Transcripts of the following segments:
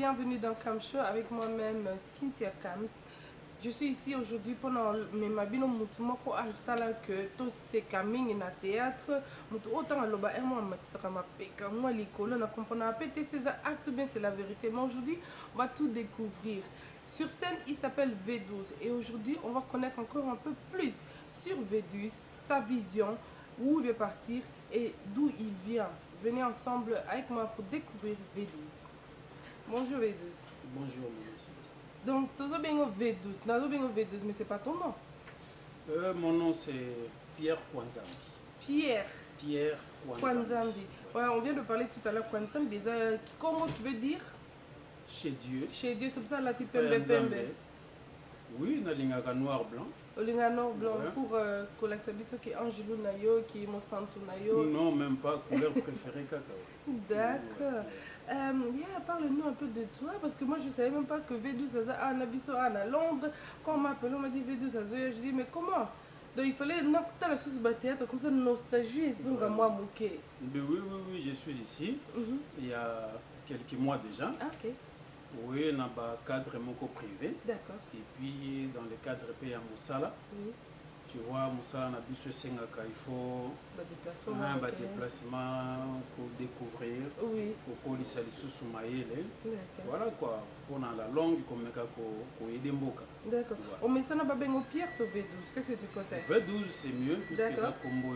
bienvenue dans Cam Show avec moi-même Cynthia Kams. Je suis ici aujourd'hui pendant mes mabino mutumoko asala que tous ces coming na théâtre mutu autant aloba et moi matisaka mapeka moi likolo na comprendre pété ces actes bien c'est la vérité mais aujourd'hui on va tout découvrir. Sur scène il s'appelle V12 et aujourd'hui on va connaître encore un peu plus sur V12, sa vision, où il veut partir et d'où il vient. Venez ensemble avec moi pour découvrir V12. Bonjour V12. Bonjour monsieur. Donc, tu as bien V12, V12, mais c'est pas ton nom. Mon nom c'est Pierre Kwanzambi. Pierre. Pierre Kwanzambi. Ouais, on vient de parler tout à l'heure Kwanzambi. Comment tu veux dire? Chez Dieu. Chez Dieu, c'est pour ça là tu pembe pembe. Oui, na lingaka noir blanc. Linga noir blanc pour Kolaksabiso qui est Angelou Nayo, qui est Monsanto Nayo. Non, même pas couleur préférée kaka. D'accord. Parle-nous un peu de toi parce que moi je ne savais même pas que V12 a un abisso à Londres. Quand on m'a appelé, on m'a dit V12 je dis mais comment? Donc il fallait n'importe la sauce théâtre comme ça nostalgie et son moi mouqué. Oui, je suis ici. Il y a quelques mois déjà. Ah, ok. Oui, dans le cadre privé. D'accord. Et puis dans le cadre pays à Moussala. Oui. Tu vois, Moussala, il faut un déplacement pour découvrir. Oui. Pour police sous voilà quoi. On a la langue comme aider Mboka. D'accord. On met ça dans Babengo Pierre, V12. Qu'est-ce que tu préfères? V12 c'est mieux puisque ça combo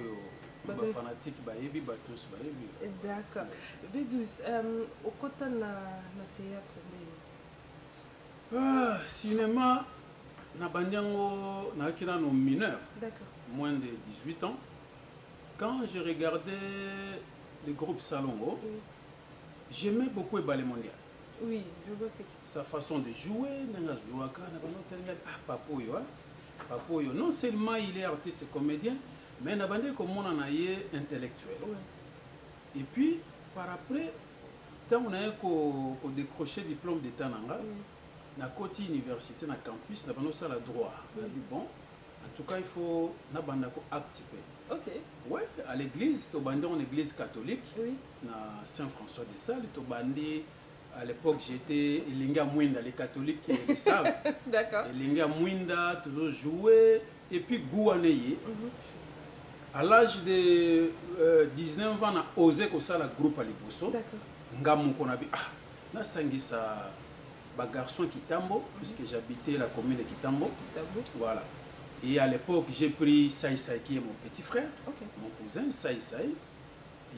fanatique D'accord. V12, au côté na théâtre cinéma na bandiango na kina no mineur. D'accord. Moins de 18 ans. Quand je regardais le groupe Salongo, j'aimais beaucoup le ballet mondial. Oui, je vois c'est qui. Sa façon de jouer, Papoyo. Non seulement il est artiste et comédien, mais il est comme on en a intellectuel. Et puis, par après, quand on a décroché le diplôme d'état, na côté université, na campus, na bando ça la droit. On a dit bon, en tout cas il faut na banda ko activer. OK. Ouais, à l'église, to bandi en église catholique. Oui. Na Saint-François de Sales, to bandi à l'époque j'étais Elinga Mwinda, les catholiques le savent. D'accord. Elinga Mwinda toujours joué et puis Gouaneye. À l'âge de 19 ans, on a osé que ça la groupe à Liboso. D'accord. Ngamu qu'on a dit na sangisa garçon Kitambo, puisque j'habitais la commune de Kitambo. Voilà. Et à l'époque, j'ai pris Saï Saï qui est mon petit frère, mon cousin Saï Saï.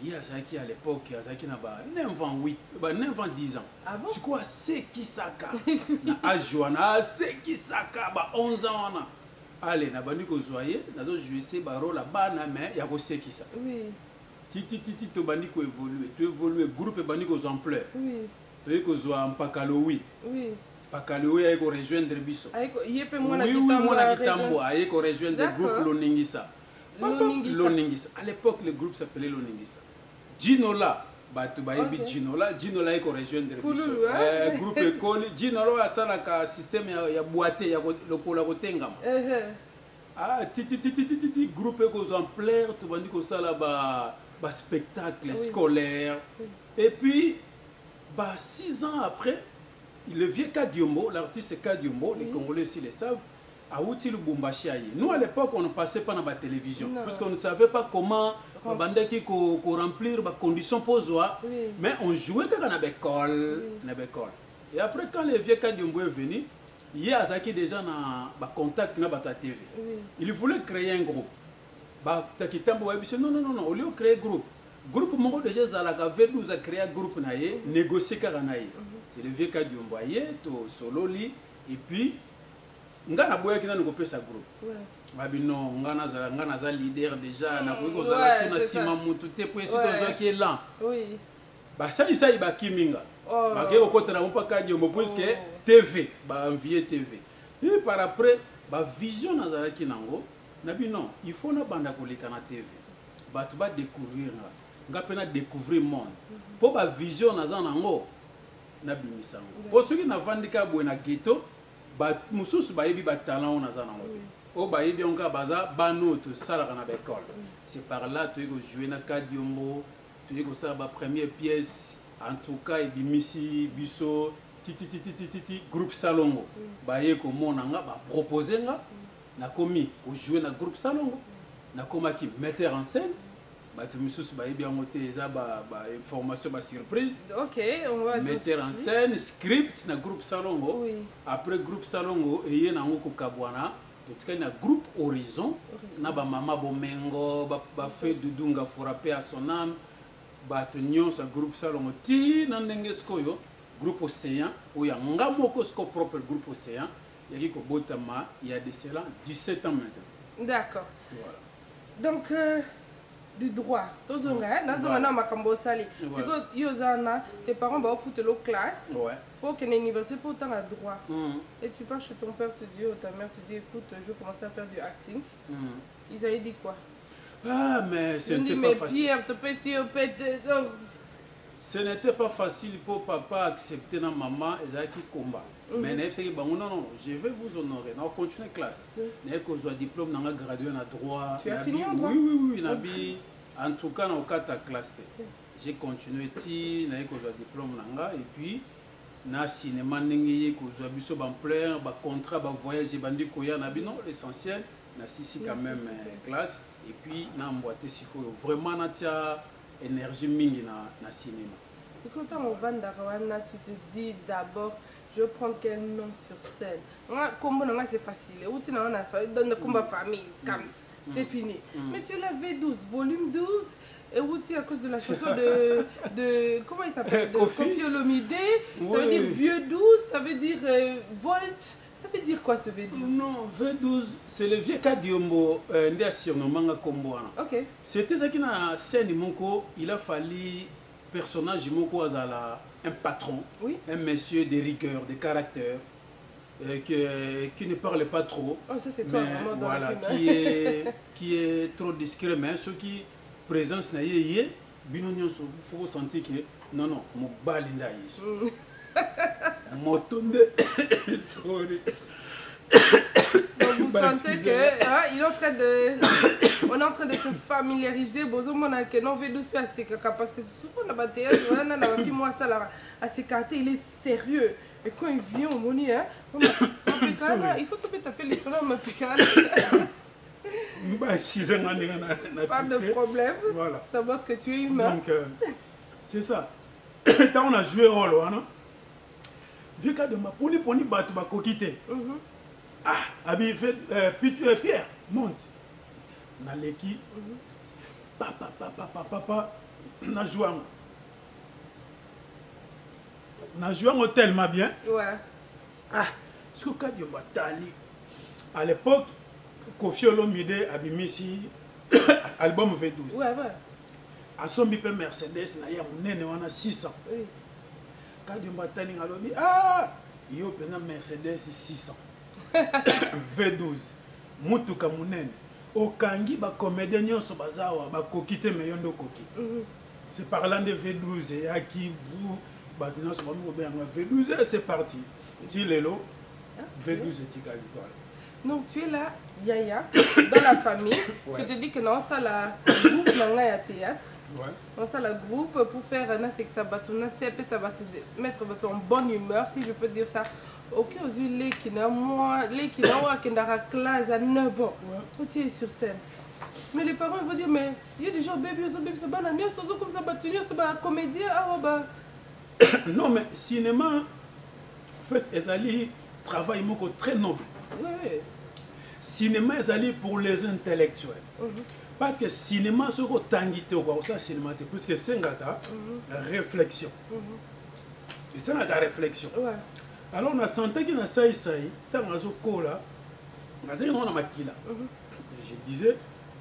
Il y a Saï à l'époque, il y a Saï qui n'a pas 9 ans, 10 ans. Ah bon? Tu crois, c'est qui Saka? Na Ajuana, c'est qui Saka? 11 ans. Allez, na bandi ko zoyer, na do jouer ces barreaux là-bas, mais il y a aussi qui ça. Oui. Titi, tu bandi ko évoluer. Tu évolues, groupe bandi ko ampleur. Oui. Tu es que en Pakaloui. Oui. Pakaloui a rejoindre Bisso. Oui, moi la Kitambo a rejoindre le groupe Loningisa. Loningisa. À l'époque, le groupe s'appelait Loningisa. Ginola, Ginola a rejoindre Bisso. Groupe Ekoni, Ginola a ça système ya boité ya le kola kotengama. Ah, titi groupe exemplaire, tu vas dire que ça là spectacle scolaire. Et puis 6 ans après, le vieux Kadiombo, l'artiste Kadiombo, les Congolais aussi le savent, a outil le Bumbashi. Nous à l'époque, on ne passait pas dans la télévision, parce qu'on ne savait pas comment remplir les conditions pour jouer, mais on jouait dans l'école. Et après, quand le vieux Kadiombo est venu, il y a déjà un contact avec la TV. Il voulait créer un groupe. Non, au lieu de créer un groupe, groupe Mongo déjà Zalaka V12 a créé un groupe naïe, négocié Karanaï. C'est le vieux cas du Mboye, to Sololi, et puis Ngana Boya qui n'a pas sa groupe. Non, Ngana za leader déjà, na ko zala sona sima mutu te pour essayer de qui est là. Oui. Ça il ça il ba kiminga. Ba ke okota na mpa ka Diombo puisque TV, ba envier TV. Et par après, ba vision na zala ki nango, na bi non, il faut na banda ko leka na TV. Ba tu ba découvrir na découvrir monde pour ba vision na zanango na bimisango pour ceux qui na vandika bo na ghetto ba mususu ba yebi ba talent na zanango o ba yebi onka baza bano to sala na ba école c'est par là tu go jouer na Kadiombo tu go ça ba première pièce en tout cas et bimisi biso groupe Salongo baye komona nga ba proposer nga na komi ko jouer na groupe Salongo na komaki metteur en scène bato misusu baye bien moté eza ba information ba surprise. OK, on va metteur en scène script na groupe Salongo. Oui. Après groupe Salongo eye na ngoko kabwana totikali na groupe Horizon na ba mama Bomengo ba fait Dudunga frappé à son âme bato nyonso groupe Salongo ti na ndenge skoyo groupe Océan ou ya ngamoko sko propre groupe Océan yaki ko botama il y a de cela 17 ans maintenant. D'accord. Voilà. Donc du droit tozonga nazonga na makambo sali c'est que yozana tes parents ba foutent l'eau classe pour que l'université pour tant à droit et tu pars chez ton père tu dis ou ta mère tu dis écoute je vais commencer à faire du acting. Ils avaient dit quoi? Ah mais c'était pas facile. Pierre te paye si ce n'était pas facile pour papa accepter na maman ezaki combat. Mais non, je vais vous honorer. On continue la classe. Je vais diplôme, je gradué en droit. Tu as fini en droit? Oui. En tout cas, dans le cas de la classe. J'ai continué, j'ai diplôme. Et puis, dans le cinéma, j'ai un contrat, un voyage, non, l'essentiel, c'est quand même classe. Et puis, vraiment, il y a énergie dans le cinéma. Et quand on va dans Rwanda, tu te dis d'abord, je vais prendre quel nom sur scène. Combo c'est facile. Dans le combat famille, c'est fini. Mais tu es la V12, volume 12. Et Outi à cause de la chanson de comment il s'appelle, de Koffi Olomide. Ça veut dire vieux 12, ça veut dire Volt. Ça veut dire quoi ce V12? Non, V12, c'est le vieux cas d'Yombo surnommé Combo. C'était ça qui na scène Moko, il a fallu personnage Moko Azala. Un patron, un monsieur de rigueur, de caractère, qui ne parle pas trop, ça, c'est toi, mais dans voilà, qui est trop discret, mais ceux qui présence na yé, binonyo faut sentir que non, mon balinda yesu, motonde, sorry. Donc vous sentez que il est en train de, on est en train de se familiariser. Bozo mona que non V12 à ses caca parce que souvent la bataille, on a la fille moi ça là à s'écarter, il est sérieux. Et quand il vient au moni hein, il faut taper les soins ma pécale. Pas de problème. Voilà. Ça montre que tu es humain. Donc c'est ça. Quand on a joué rôle là, vieux cas de ma poni batu ba kokité. Ah, Abi fait Pierre, monte. Dans l'équipe, papa, na jouant. Na jouant tellement bien. Ouais. Ah, ce que quand Batali, à l'époque, Koffi Olomide a mis ici album V12. Ouais. À son bipé Mercedes, na ya munene wana 600. Oui. Quand Batali a dit ah, yo pena Mercedes 600. V12 mutuka munene okangi ba comédien nyonso bazawa ba kokite meyondo koki c'est parlant de V12 et aki vous ba nyonso ba mo benga V12 c'est parti ti lelo V12 tika victoire. Donc tu es là Yaya dans la famille. Tu te dis que non ça la groupe là ya théâtre. On ça la groupe pour faire na c'est que ça batona tépé ça va te mettre votre en bonne humeur si je peux dire ça. Ok, aux les qui ont classe à 9 ans, tu es sur scène. Mais les parents vont dire, mais il y a déjà bébé, ça va comme ça, ça va comédien, non, mais cinéma, en fait, ils travaillent très noble. Oui. Cinéma, ils pour les intellectuels. Parce que cinéma, c'est ça cinéma, plus que c'est réflexion. Et c'est la réflexion. Alors, on a senti qu'il y a ça, tant que je disais,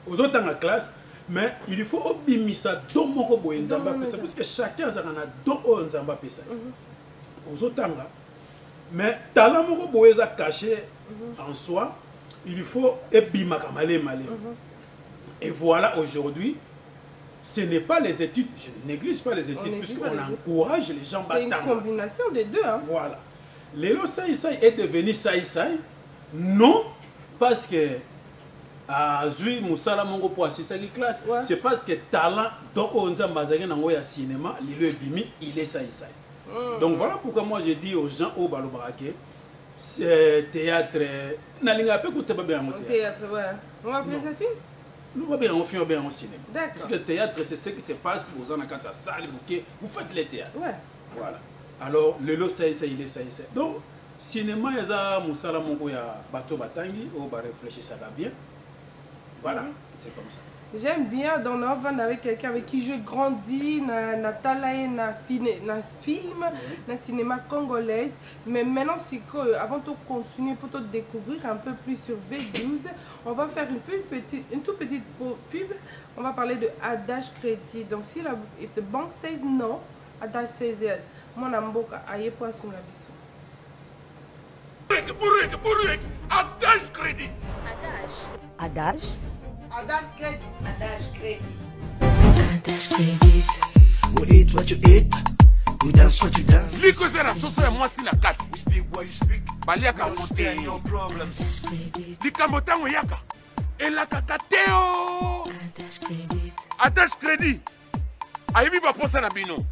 aux autres dans la classe, mais il faut obéir ça dans mon cobo Nzamba parce que chacun a un Nzamba pesa. Aux autres mais talent mon cobo est caché en soi, il faut ebima kamale malé. Et voilà aujourd'hui, ce n'est pas les études, je ne néglige pas les études puisqu'on encourage les gens à c'est une combinaison des deux. Hein? Voilà. Lélo Saï est devenu Saï. Non, parce que Zui Moussala Mongo pour assister à la classe, c'est parce que talent dans Onza Mazagé Nango ya cinéma, il est Saï. Donc voilà pourquoi moi j'ai dit aux gens au Balobarake, c'est théâtre. Nalinga peut écouter pas bien au théâtre, ouais. On va appeler ça film? Nous va bien en film, bien au cinéma. D'accord. Parce que le théâtre, c'est ce qui se passe, vous en avez quand ça salle, vous faites le théâtre. Ouais. Voilà. Alors, le lot, ça, il est, ça. Donc, cinéma, il y a Moussala Mongo, il y a Bato Batangi, on va réfléchir, ça va bien. Voilà, c'est comme ça. J'aime bien dans nos vannes avec quelqu'un avec qui je grandis, na talaye na film, na cinéma congolaise. Mais maintenant, avant de continuer pour te découvrir un peu plus sur V12, on va faire une toute petite pub. On va parler de Adage Crédit. Donc si la banque says no, Adage says yes. Mon amboka aye po asunga biso. Adage Crédit. Adage. Adage Crédit. Adage Crédit. Adage Crédit. We eat what you eat, we dance what you dance. Liko zera soso ya mwasi na kati. We speak what you speak. Baliaka We understand your problems. likambo tango yaka elakaka te o. Adage Crédit. Adage Crédit ayebi baposa na bino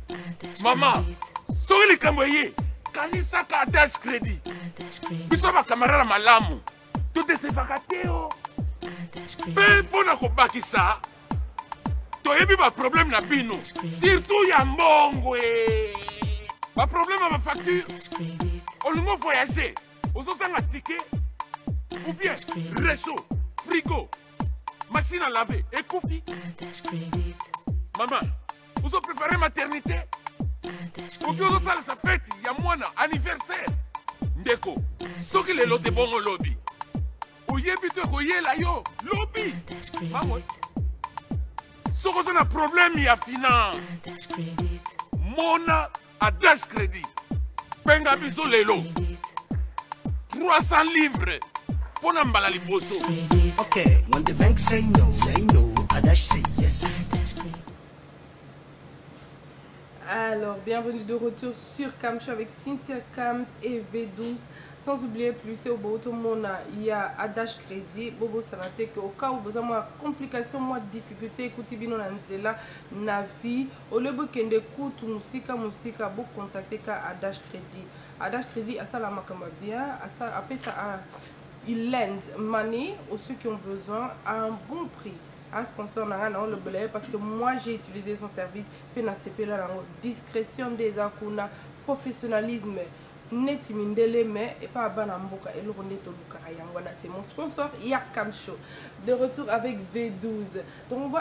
mama soki likambo eye kanisaka Adage Crédit biso bakamarada malamu todesevaka te o mpe mpo na kobakisa toyebi baproblème na bino surtout ya mbongwe baproblème ya bafacture olingo voyager ozozanga tike ou bien réchaud frigo machine à laver ekufi mama ozopréparé maternité oki ozosalisa feti ya mwana anniversaire ndeko soki lelo te bongo lobi oyebi to ekoyela yo lobi mawe soki oza na problème ya finance mona Adage Crédit penga biso lelo 300 livres pour mbala liboso. Okay, when the bank say no, Adage say yes. Alors, bienvenue de retour sur Kamsho avec Cynthia Kams et V12. Sans oublier plus, au Boto Mona, il y a Adage Crédit, Bobo Sanate, que au cas où vous avez des complications, des difficultés, écoutez bien dans la vie, au lieu de coûter musique, vous contactez Adage Crédit. Adage Crédit, à ça la makamba bien, à ça, après ça, il lend money aux ceux qui ont besoin à un bon prix. Un sponsor n'a le belay parce que moi j'ai utilisé son service, PNACP là, discrétion des akuna, professionnalisme. Et pas Banamboka et c'est mon sponsor Yakam Show. De retour avec V12. Donc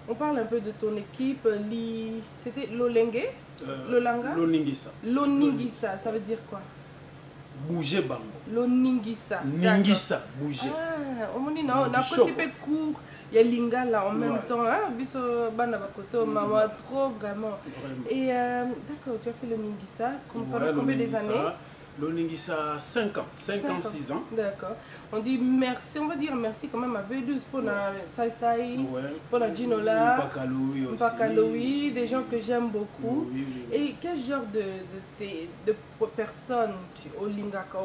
on parle un peu de ton équipe. C'était Lolenge, Lolanga, Loningisa, ça veut dire quoi? Bouger bango. Loningisa. Ningisa, bouger. Ah, on dit non, on a un petit peu court. Il y a Lingala en même temps, hein, biso bana bakoto, maman, trop vraiment. Et d'accord, tu as fait le Ningisa, pendant combien des années? Le Ningisa, 5 ans, 6 ans. D'accord. On dit merci, on va dire merci quand même à V12 pour la Saïsaï, pour la Ginola, Mpakaloui, des gens que j'aime beaucoup. Et quel genre de personnes au Lingaka,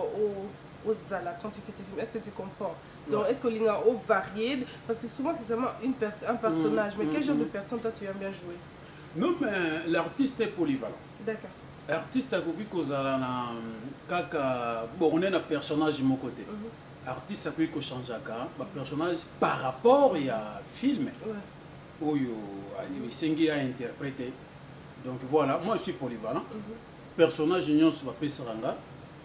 au Zala, quand tu fais tes films, est-ce que tu comprends? Donc, est-ce que l'Inga est varié? Parce que souvent, c'est seulement un personnage. Mais quel genre de personne, toi, tu aimes bien jouer? Non, mais l'artiste est polyvalent. D'accord. L'artiste, c'est bon, on est un personnage de mon côté. L'artiste, c'est qu'on change un personnage par rapport à film. Où il a interprété. Donc, voilà, moi, je suis polyvalent. Personnage, je suis un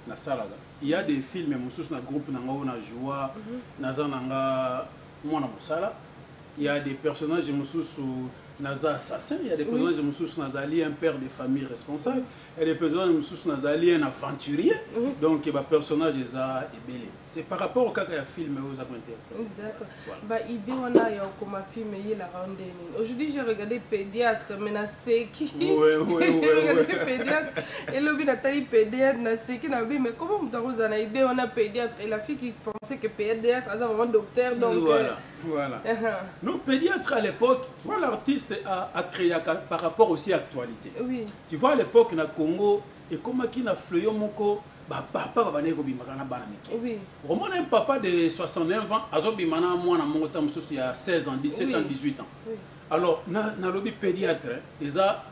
na salaga. Il y a des films mususu na groupe nanga on a joie naza nanga mwana musala. Il y a des personnages mususu naza assassin, il y a des personnages mususu nazali un père de famille responsable, il y a des personnages mususu nazali un aventurier. Donc ba personnage eza ebele. C'est par rapport au cas ya film aux interpréter. D'accord. Bah idée on a yo comme film il la randonnée. Aujourd'hui j'ai regardé Pédiatre mais na seki. J'ai regardé Pédiatre et le Nathalie pédiatre na seki na mais comment on a idée on a pédiatre et la fille qui pensait que pédiatre a vraiment docteur donc voilà. Non, pédiatre à l'époque, tu vois l'artiste a créé par rapport aussi à l'actualité. Oui. Tu vois à l'époque na Congo et comment qui na fleuillon moko papa va venir au bimana banamiki. Oui. Vraiment un papa de 69 ans, azo bimana moi na mongo tam il y a 16 ans, 17 ans, 18 ans. Oui. Alors na lobby pédiatre, ils a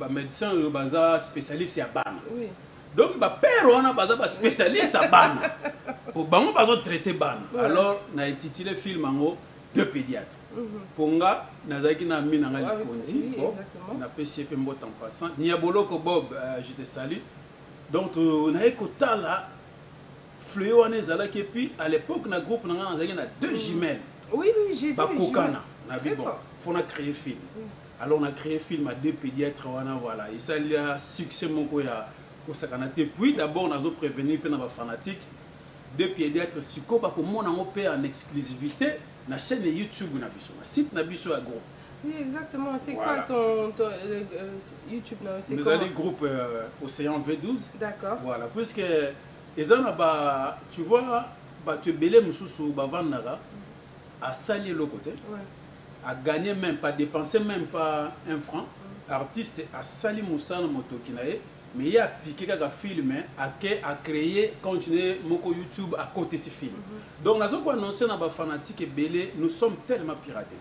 médecin baza spécialiste à bana. Donc ba père on a baza spécialiste à bana. Pour bango bazo traiter bana. Alors na intitulé le film ango deux pédiatres. Ponga nazaki na mina ngali kondi. Na PCP mbot en passant. Niaboloko Bob je te salue. Donc on a écouté là Fleuo Anezala qui puis à l'époque na groupe na nazaki na deux jumelles. Oui j'ai vu. Bakokana. Na bi bon. Faut na créer film. Alors on a créé un film à deux pédiatres, voilà. Et ça il y a succès mon quoi puis d'abord on a prévenu pour les fanatiques deux pédiatres suko ba comme on a opéré en exclusivité na chaîne YouTube na biso, na site na biso à groupe. Oui exactement, c'est quoi ton YouTube na c'est nous allons groupe Océan V12. D'accord. Voilà, puisque les gens ba tu vois ba tu belé mususu ba vandara à salir le côté. À gagner même pas, dépenser même pas un franc, artiste à sali Moussana Motokinae, mais il a piqué quelques films, à créer, continuer mon YouTube à côté de ces films. Donc, nous avons annoncé dans les fanatiques et belé, nous sommes tellement piratés.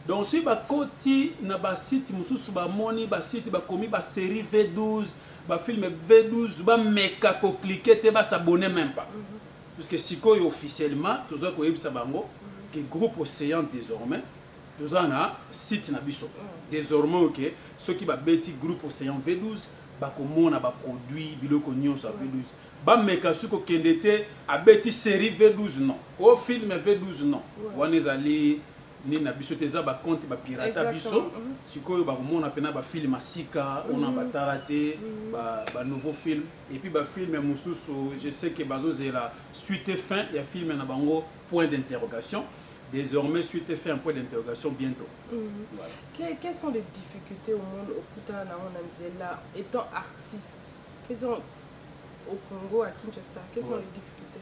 Donc, si à côté, dans le site, nous avons site, commis la série V12, le film V12, nous cliquer, nous s'abonner même pas. Parce que si officiellement, nous avons que le groupe Océan désormais, nous avons un site nabiso. Désormais, ok, ceux qui ont bâti groupe Océan V12, ils ont produit biloko nyonso V12. Ba meka suko kendete a bâti série V12 non. Au film V12 non. Wanezali ni nabiso teza ba compte ba pirata biso. Sikoyo ba komona pena ba film asika, on a batarate, ba nouveau film et puis ba film mususu, je sais que bazo zela suite et fin, il y a film na bango point d'interrogation. Désormais, suite et fait un point d'interrogation bientôt. Voilà. Quelles sont les difficultés au monde étant artiste? Quelles sont au Congo, à Kinshasa? Quelles sont les difficultés?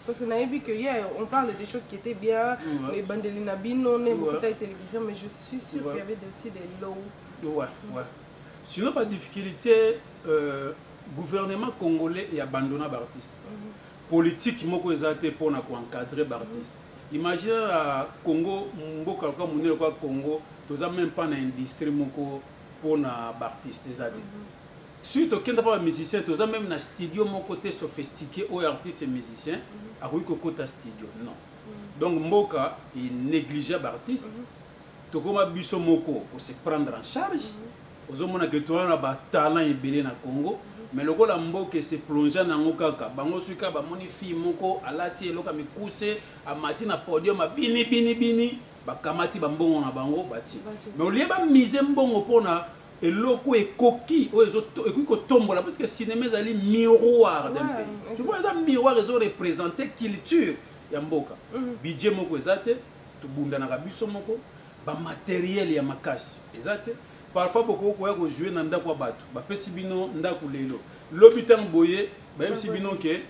Parce qu'on a vu qu'hier, on parle des choses qui étaient bien, les bandelina bino, les télévision, mais je suis sûre qu'il y avait aussi des lots. Sinon, pas de difficulté, gouvernement congolais est abandonné par artistes. Politique, il faut encadrer les artistes. Imagine à Congo, mboka comme on est au Congo, tu n'as même pas d'industrie pour les artistes. Si tu n'as pas de musicien, tu as même un studio mon côté sophistiqué aux artistes et musiciens, à un studio. Non. Donc mboka est négligeable artiste. Tu as biso moko pour se prendre en charge. Aux hommes que tu as un talent et belé na Congo. Mais le gars mboka se plonger dans le kaka bango suka ba moni fi moko alati eloka mikuse amati na podium bini ba kamati ba mbongo na bango bati mais au lieu ba mise mbongo pona eloko ekoki o ezoto ekoki ko tombola parce que cinéma ezali miroir d'un pays. Tu vois ça miroir ezo représenter culture ya mboka budget moko ezate to bunda na biso moko ba matériel ya makasi ezate. Parfois, beaucoup de jouer dans le bateau. Bapesi bino ndaku lelo. L'hôpital boye, même si bino que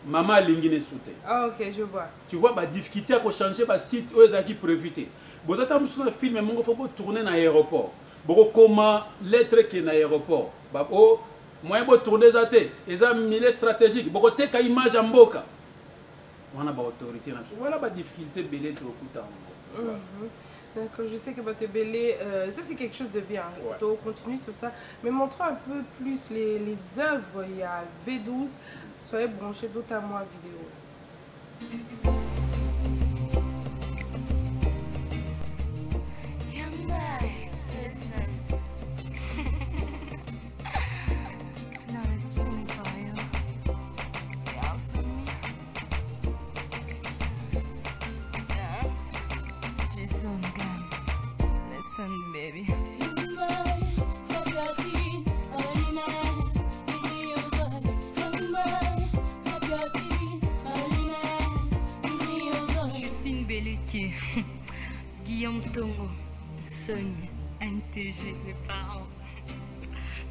maman lingine soute. Ah ok, je vois. Tu vois, la difficulté à changer le site où ils ont profité. Vous avez un film, mais il faut tourner dans l'aéroport. Beaucoup comment l'être qui est dans l'aéroport. Moi, je tourner ça. Ils ont mis les stratégiques. Beaucoup de image en boca. On a une autorité. Voilà la difficulté de trop de D'accord, je sais que votre belé, ça c'est quelque chose de bien. Tu continues sur ça. Mais montre un peu plus les œuvres. Il y a V12. Soyez branchés d'autres à moi vidéo. Baby. Justine Belletti, Guillaume Tongo, Sonia, NTG, mes parents,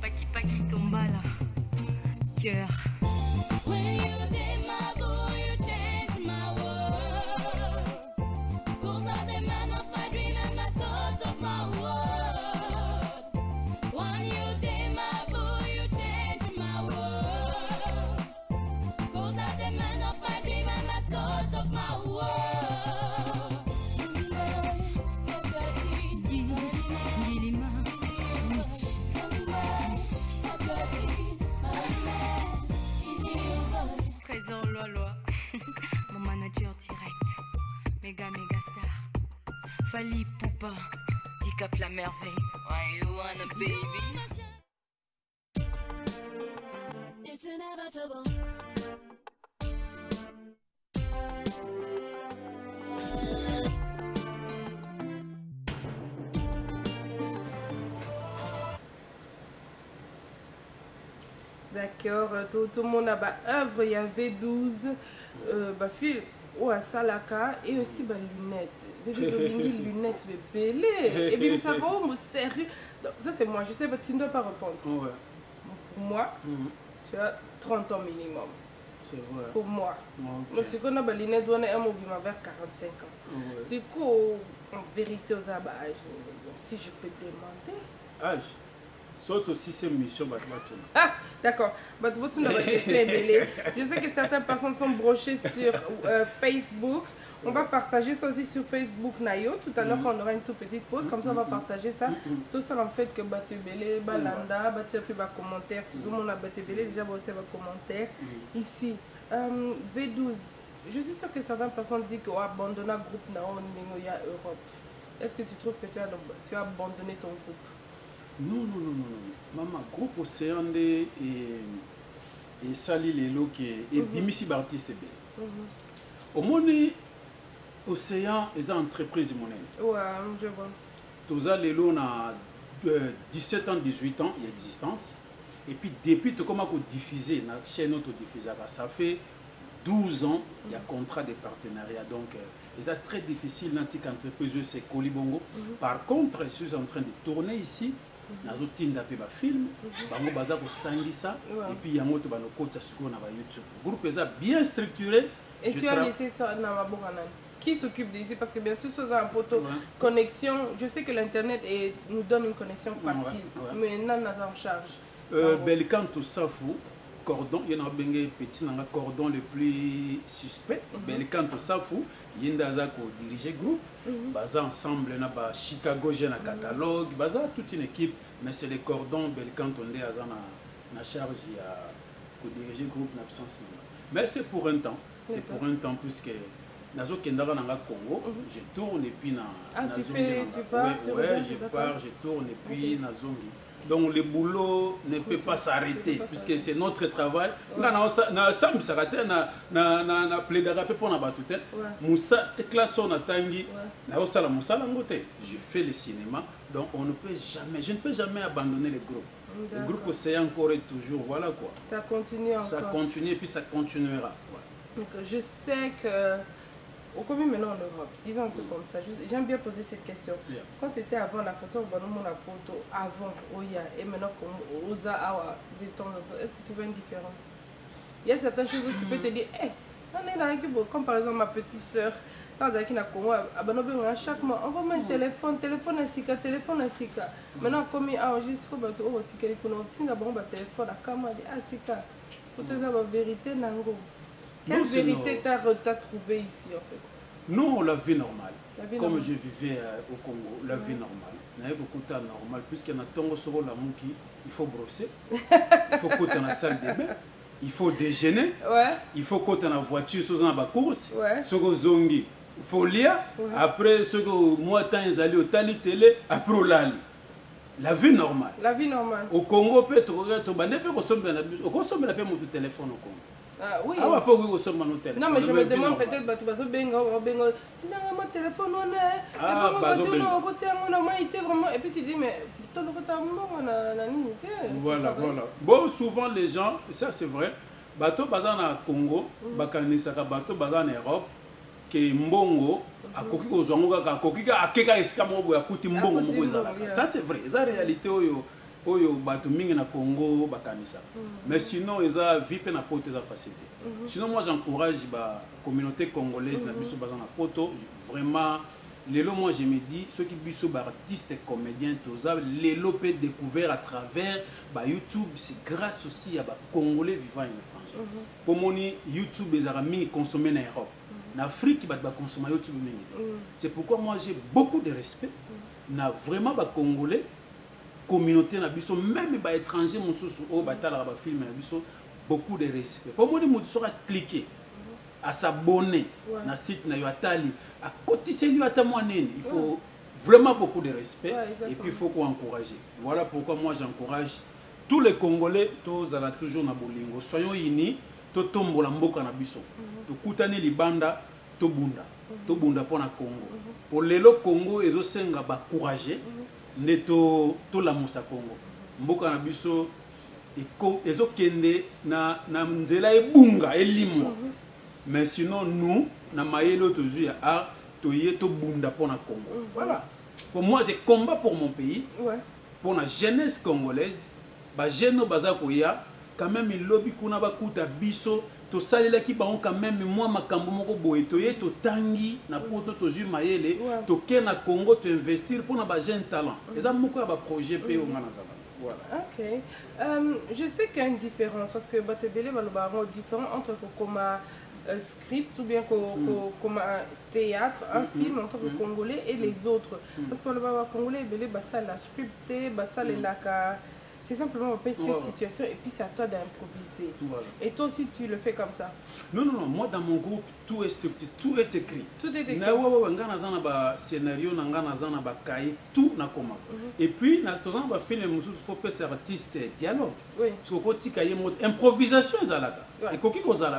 Paki Tombala, cœur. Gilima, Witch. méga star. Fali Poupa, Dicap la merveille. Why you wanna baby? It's inevitable. D'accord, tout le monde a bah, œuvre, il y avait 12 filles ou à Salaka et aussi bah, lunettes. Des lunettes, bébé. Et puis ça va au sérieux. Ça c'est moi, je sais, mais tu ne dois pas répondre. Ouais. Pour moi, tu as 30 ans minimum. C'est vrai. Pour moi. Okay. Ce qu'on a des lunettes, on a un mobile vers 45 ans. Ouais. C'est qu'en vérité aux abages, si je peux demander. Âge. Saute aussi ces missions. Ah, d'accord. Je sais que certaines personnes sont brochées sur Facebook. On va partager ça aussi sur Facebook Nayo. Tout à l'heure, quand on aura une toute petite pause, comme ça, on va partager ça. Tout ça, en fait, que Batebele, Balanda, Batebele, va commentaire. Tout le monde a Batebele, déjà, Batebele, va commentaire. Ici, V12. Je suis sûre que certaines personnes disent qu'on a abandonné le groupe Nayo Europe. Est-ce que tu trouves que tu as abandonné ton groupe? Non. Maman, groupe Océan et Sali Lelo qui est Bimisi Bartiste. Au monde, Océan est une entreprise monnaie. Ouais, je vois. Tous les Lelo a 17 ans, 18 ans d'existence. Et puis depuis que tu as diffusé, la chaîne autodiffusée, ça fait 12 ans, il y a contrat de partenariat. Donc, c'est très difficile dans cette entreprise, c'est Kolibongo. Par contre, je suis en train de tourner ici. Nazo tinda pe ba film bango baza ko sangisa et puis yango to bano kota siko na ba YouTube. Groupe est bien structuré. Et tu as laissé ça dans ma bourana. Qui s'occupe d'ici parce que bien sûr sur un poteau connexion, je sais que l'internet nous donne une connexion facile mais nan na en charge. Belcanto Safou cordon, il y a un petit cordon le plus suspect. Belcanto Safou Yendaza ko diriger groupe, baza ensemble na ba Chicago j'ai un catalogue, baza toute une équipe, mais c'est les cordons Belcanto ndé aza na charge à ko diriger groupe na absence. Mais c'est pour un temps, puisque nazo kendara na Congo, je tourne et puis na tu pars, je pars, je tourne et puis na zongi. Donc le boulot ne peut pas s'arrêter puisque c'est notre travail. Na s'arrêter na plaidara pe pona batute. Musa te classe on atangi. Na osala musala ngote. Je fais le cinéma donc on ne peut jamais, je ne peux jamais abandonner le groupe. Le groupe Océan encore et toujours, voilà quoi. Ça continue encore. Ça continue et puis ça continuera. Donc je sais que au commun maintenant en Europe, disons un peu comme ça, j'aime bien poser cette question. Quand tu étais avant la façon dont on a photo avant Oya et maintenant comme Oza Awa de temps en temps, est-ce que tu vois une différence? Il y a certaines choses où tu peux te dire, on est là, comme par exemple ma petite soeur, quand elle a Congo, chaque mois, envoie-moi un téléphone à Sika. Maintenant, comme il y a juste pour battre au ticket, on a un téléphone à Kama, Tika, pour te dire la vérité, Nango. Quelle vérité t'as trouvé ici en fait? Non, la vie normale. Comme normale. Je vivais au Congo, la vie normale. Il y a beaucoup de normal, puisqu'il y a un tongo sur la mouki, il faut brosser, il faut côté dans la salle de bain, il faut déjeuner, il faut côté dans la voiture, sur la course, sur zongi, il faut lire, après ce que moi temps ils allaient au tali télé, après au lali. La vie normale. La vie normale. Au Congo, peut-être, au consomme la paix mon téléphone au Congo. Oui. Ah ouais, pas oui, au sommet mon téléphone. Non, mais je me demande peut-être, tu vas benga, tu n'as pas mon téléphone, on est. Ah, bah, et puis tu dis, mais ton voilà. Bon, souvent les gens, ça c'est vrai, bateau bazan à Congo, bakanisaka bateau bazan en Europe, que mbongo, a koki ozwango ka koki ka akeka esika mo ya kuti mbongo mo ezalaka. Ça c'est vrai, ça réalité oyo bato mingi na Congo bakanisa. Mais sinon eza vie pe na poto eza facilité. Sinon moi j'encourage la communauté congolaise na biso bazan na poto vraiment. Lelo, moi je me dis, ceux qui sont artistes et comédiens, Lelo peut découvrir à travers YouTube, c'est grâce aussi à Congolais vivant à l'étranger. Pour moi, YouTube, ils ont consommé en Europe. En Afrique, ils ont consommé YouTube. C'est pourquoi moi j'ai beaucoup de respect. Vraiment, les Congolais, communauté, même les étrangers, beaucoup de respect. Pour moi, ils sont cliqués. à s'abonner na site na yo atali à cotiser lui ata moi nene. Il faut vraiment beaucoup de respect et puis il faut qu'on encourager. Voilà pourquoi moi j'encourage tous les Congolais, tous à la toujours na bolingo. Soyons unis, to tombola mboka na biso. To kutani libanda, to bunda. To bunda pour na Congo. Pour lelo Congo ezo senga ba courager, ne to la musa Congo. Mboka na biso ezo kende na nzela ebunga elimwa. Mais sinon nous na mayelo toujours ya art to yé to bunda pour na Congo. Voilà. Pour moi je combat pour mon pays. Pour la jeunesse congolaise, ba jeune baza koya quand même il lobby kuna ba kuta biso to salela ki ba on quand même moi makambo moko boye to ye to tangi na poto to zu mayele to ke na Congo to investir pour na ba jeune talent. Eza moko ba projet pe o ngana zaba. Voilà. OK. Je sais qu'il y a une différence parce que batebele ba lo ba différent entre Kokoma script ou bien comme un théâtre, un film en tant que Congolais et les autres. Parce que le Congolais, ça la scripté, ça les laka. C'est simplement une situation et puis c'est à toi d'improviser. Et toi aussi tu le fais comme ça? Non, non, non. Moi dans mon groupe, tout est structuré, tout est écrit. Tout est écrit. Scénario, tout na comment. Et puis, dans ce film, il faut faire ces artistes dialogue. Parce que il y a improvisation.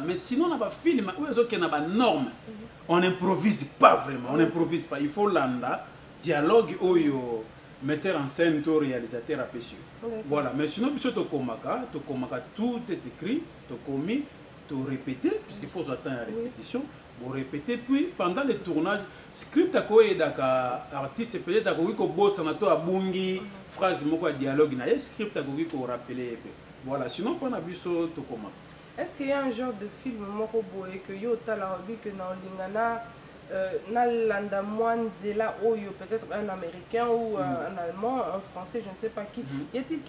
Mais sinon, on a un film, il y a une norme. On n'improvise pas vraiment. On n'improvise pas. Il faut l'anda, dialogue, metteur en scène, tout réalisateur à péché. Voilà. Mais sinon, tout est écrit, tout commis, tout répété, puisqu'il faut attendre la répétition. Vous répétez, puis pendant le tournage, script à quoi artiste peut-être à quoi boss en a bungi phrase moko dialogue na script à quoi rappeler. Voilà. Sinon, on a vu ça tout comment. Est-ce qu'il y a un genre de film moko boye que yo talabi que dans lingana na landa mwanzela oyo peut-être un américain ou un allemand, un français, je ne sais pas qui. Y a-t-il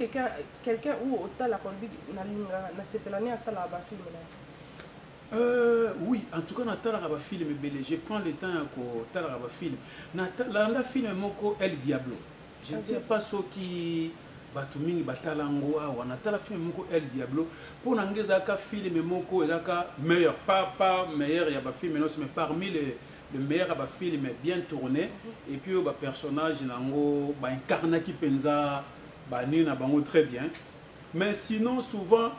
quelqu'un ou autant la conduite na linga na sepelani à ça là bas film là? Oui, en tout cas, dans le film, je prends le temps pour le film. Dans le film, El Diablo. Je ne sais pas ce qui Batuming Batalango, ou dans le film, El Diablo. Pour un film, meilleur, pas meilleur, il y a un film, mais parmi les meilleurs films bien tourné. Et puis, le personnage, incarné qui pensa, très bien. Mais sinon, souvent,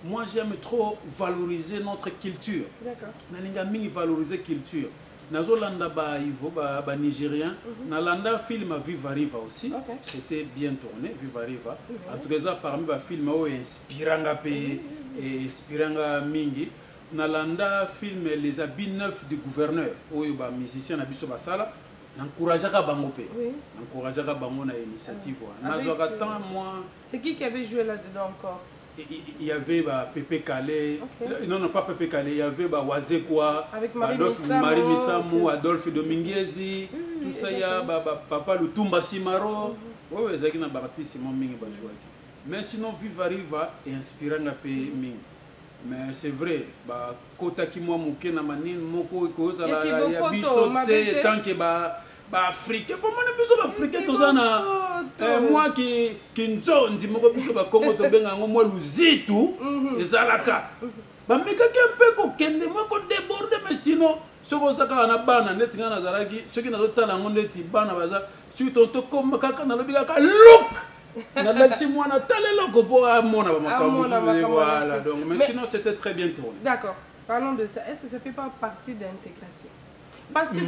moi j'aime trop valoriser notre culture. D'accord. Nalinga valoriser culture. Nazolanda ba Ivo ba Nigérien. Nalanda film Viva Riva aussi. C'était bien tourné Viva Riva. En tout cas parmi ba film inspiranga pe inspiranga mingi. Nalanda film Les habits neufs du gouverneur. Oyo ba musicien na biso basala. N'encourageaka bango pe. N'encourageaka bango na initiative. Nazoka tant moi. C'est qui avait joué là-dedans encore? Il y avait Pépé Calais, non pas Pépé Calais, il y avait Wazekwa, Marie Missamou, Adolphe Dominguezi, tout ça, il y a Papa Lutumba Simaro, oui, c'est un artiste mingi bajouaki. Mais sinon, Viva Riva est inspirant à pays mingi. Mais c'est vrai, Kota qui moi mouké na manine, moko koza la ya bisoté tant que africain, pour moi les africains tozana moi qui nzonzi moko biso ba Congo to benga ngo luzitu ezalaka ba meka kempe ko kende moko déborder mais sinon soko saka na bana neti ngana zalaki soki na zotala ngo neti bana baza si tonto comme kaka na lobi kaka look na lati mwana talelo ko po amona ba makambo voilà donc mais sinon c'était très bien tourné. D'accord, parlons de ça. Est-ce que ça fait pas partie d'intégration? Parce que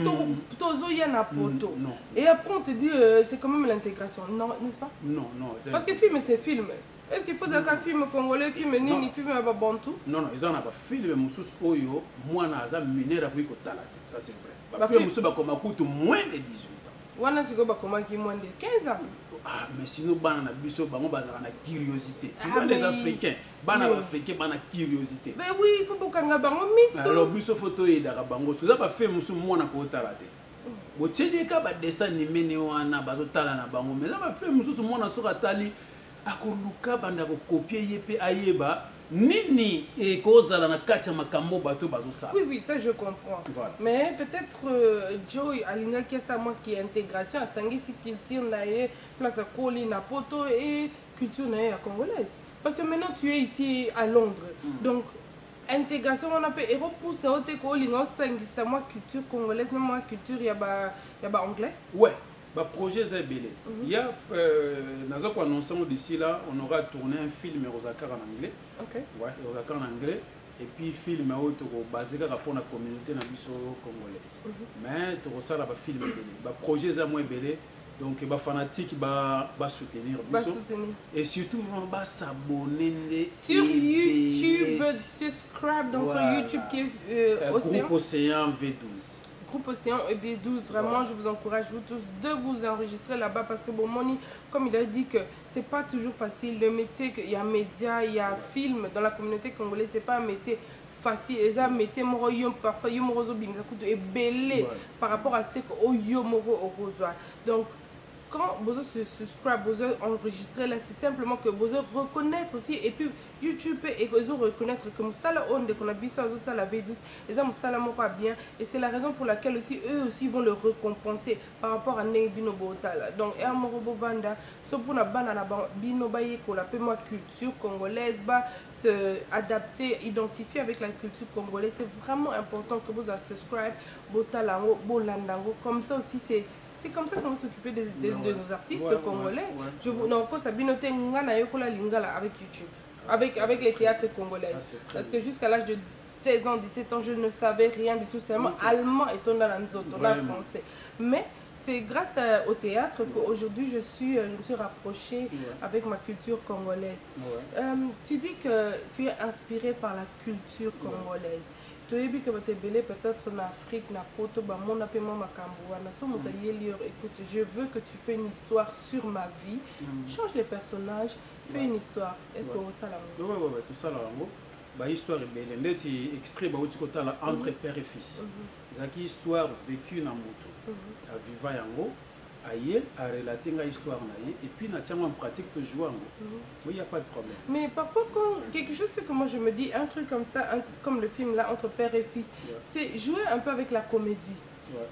Tozo y a un poto. Et après on te dit c'est quand même l'intégration, non, n'est-ce pas? Non, non. Parce que film c'est film. Est-ce qu'il faut un film congolais, film nini, film à Bantu? Non, non, ils ont un film Moussous Oyo, moi naza minera pour Kotala. Ça c'est vrai. Film Moussous Bakoma coûte moins de 18 ans. Wana Sigo Bakoma qui moins de 15 ans. Ah, mais sinon, banana biso, bango bazara na curiosité. Tu vois les Africains, banana africain, banana curiosité. Mais oui, il faut beaucoup nga bango miso. Alors biso photo et dara bango. Ça pas fait musu mwana ko talate. Boteli ka ba dessin animé ne wana bazo tala na bango. Mais ça pas fait musu mwana soka tali akoluka banda ko copier yepe ayeba. Nini et kozala na kati ya makambo bato bazo sala. Oui oui, ça je comprends. Voilà. Mais peut-être Joe Alinga qui a ça moi qui est intégration à sangisi culture naie place à Koli na poto et culture naie congolaise. Parce que maintenant tu es ici à Londres. Donc intégration on appelle et repousser au té ko lingo sangisa moi culture congolaise même moi culture ya ba anglais. Ouais, bah projet Zébélé. Il y a nazo ko annoncer d'ici là, on aura tourné un film Rosakar en anglais. OK. Ouais, Rosakar en anglais et puis film auto basé pour la communauté na biso congolaise. Mais to ça là ba film belé. Ba projet za moi belé. Donc les fanatiques va soutenir et surtout va s'abonner sur YouTube, subscribe dans son YouTube qui est Groupe Océan V12. Groupe Océan V12, vraiment je vous encourage vous tous de vous enregistrer là-bas parce que bon Moni, comme il a dit que c'est pas toujours facile le métier, qu'il y a médias, il y a film dans la communauté congolaise, c'est pas un métier facile et ça métier moro yom parfois yom rozo bimza kuto est belé par rapport à ce que yom moro rozo. Donc quand vous subscribe, vous enregistrer là, c'est simplement que vous reconnaître aussi et puis YouTube et vous reconnaître que ça la onde qu'on a vu ça la V12 et ça ça la mora bien et c'est la raison pour laquelle aussi eux aussi vont le récompenser par rapport à Nebino Botala. Donc et Amorobo Vanda so pour na banana bino baye ko la pe moi culture congolaise ba se adapter, identifier avec la culture congolaise, c'est vraiment important que vous subscribe Botala Bolandango comme ça aussi c'est comme ça qu'on va s'occuper de nos artistes congolais. Je vous non ça binoté ngana yokola lingala avec YouTube. Avec les théâtres congolais. Parce que jusqu'à l'âge de 16 ans, 17 ans, je ne savais rien du tout. C'est vraiment allemand et on a français. Mais c'est grâce au théâtre qu'aujourd'hui je me suis rapprochée avec ma culture congolaise. Tu dis que tu es inspiré par la culture congolaise. Tu as vu que tu es belé peut-être en Afrique, na poto, mon appellement ma camboua, na so écoute, je veux que tu fais une histoire sur ma vie, change les personnages, fais une histoire. Est-ce que ça la oui, tout ça là, bah histoire est belle, ndeti extrait ba uti kota la entre père et fils. Zaki histoire vécue na moto. A vivant yango, aïe, à relater une histoire et puis na tiens en pratique te jouer oui, il y a pas de problème. Mais parfois quand quelque chose que moi je me dis un truc comme ça, comme le film là entre père et fils, c'est jouer un peu avec la comédie.